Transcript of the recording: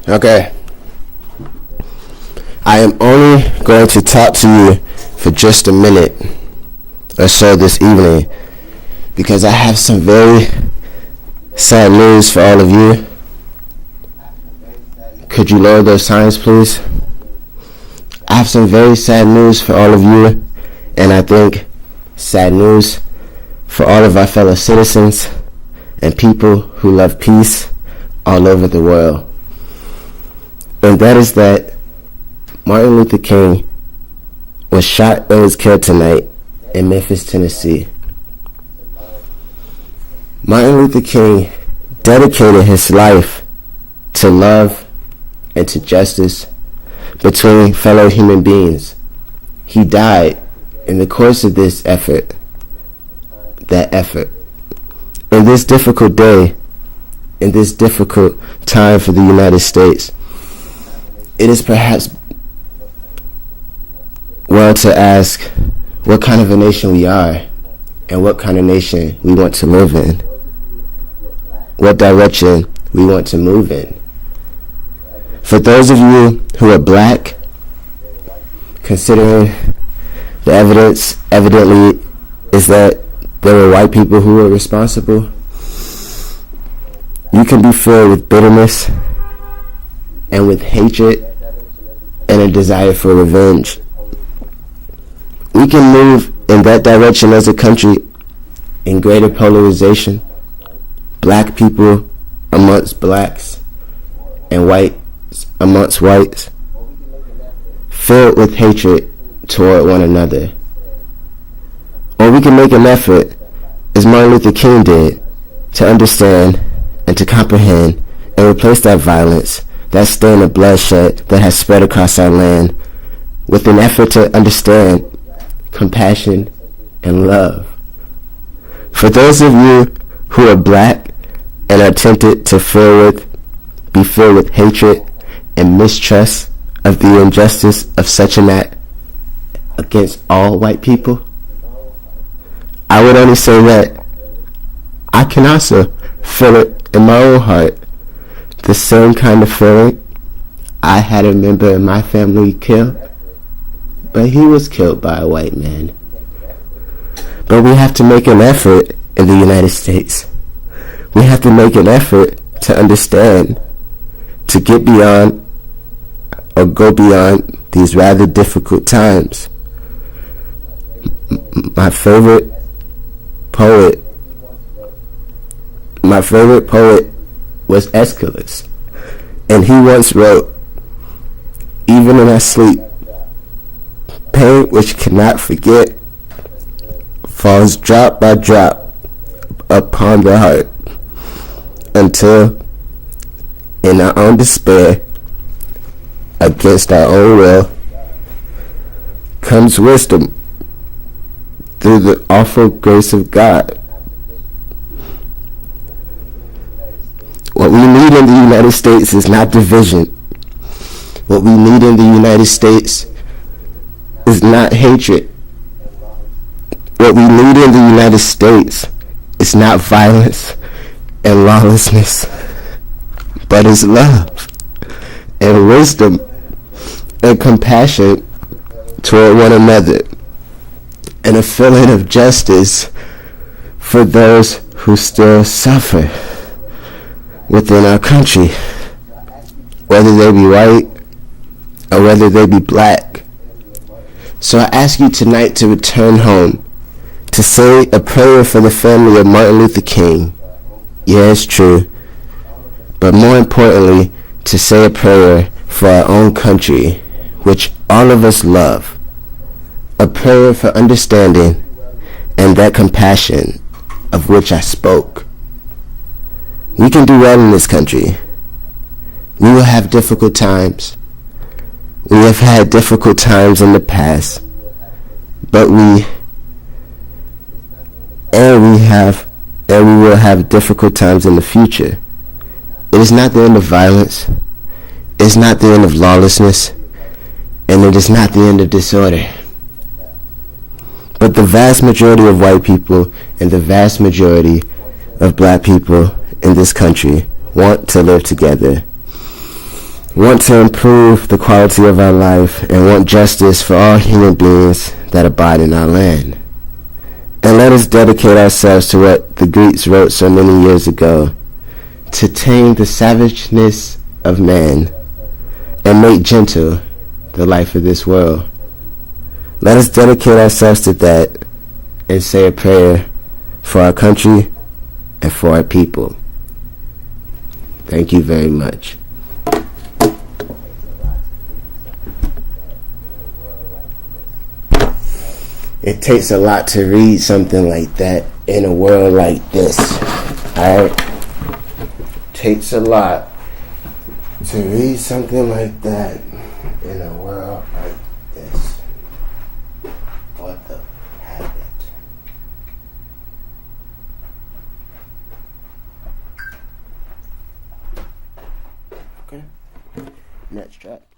Okay. I am only going to talk to you for just a minute or so this evening because I have some very sad news for all of you. Could you lower those signs, please? I have some very sad news for all of you, and I think sad news for all of our fellow citizens and people who love peace all over the world. And that is that Martin Luther King was shot and was killed tonight in Memphis, Tennessee. Martin Luther King dedicated his life to love and to justice between fellow human beings. He died in the course of this effort. In this difficult day, in this difficult time for the United States, it is perhaps well to ask what kind of a nation we are and what kind of nation we want to live in, what direction we want to move in. For those of you who are black, considering the evidence evidently is that there were white people who were responsible, you can be filled with bitterness and with hatred and a desire for revenge. We can move in that direction as a country in greater polarization, black people amongst blacks and whites amongst whites, filled with hatred toward one another. Or we can make an effort, as Martin Luther King did, to understand and to comprehend and replace that violence, that stain of bloodshed that has spread across our land, with an effort to understand compassion and love. For those of you who are black and are tempted to be filled with hatred and mistrust of the injustice of such an act against all white people, I would only say that I can also feel it in my own heart, the same kind of feeling. I had a member in my family killed, but he was killed by a white man. But we have to make an effort in the United States. We have to make an effort to understand, to get beyond or go beyond these rather difficult times. My favorite poet was Aeschylus, and he once wrote, "Even in our sleep, pain which cannot forget falls drop by drop upon the heart, until in our own despair, against our own will, comes wisdom through the awful grace of God." What we need in the United States is not division. What we need in the United States is not hatred. What we need in the United States is not violence and lawlessness, but is love and wisdom and compassion toward one another, and a feeling of justice for those who still suffer within our country, whether they be white or whether they be black. So I ask you tonight to return home, to say a prayer for the family of Martin Luther King. Yeah, it's true. But more importantly, to say a prayer for our own country, which all of us love. A prayer for understanding and that compassion of which I spoke. We can do well in this country. We will have difficult times. We have had difficult times in the past, but we will have difficult times in the future. It is not the end of violence. It is not the end of lawlessness, and it is not the end of disorder. But the vast majority of white people and the vast majority of black people in this country want to live together. want to improve the quality of our life, and want justice for all human beings that abide in our land. And let us dedicate ourselves to what the Greeks wrote so many years ago, to tame the savageness of man and make gentle the life of this world. Let us dedicate ourselves to that and say a prayer for our country and for our people. Thank you very much. It takes a lot to read something like that in a world like this. Alright? Takes a lot to read something like that in a world like this. What the habit? Okay. Next track.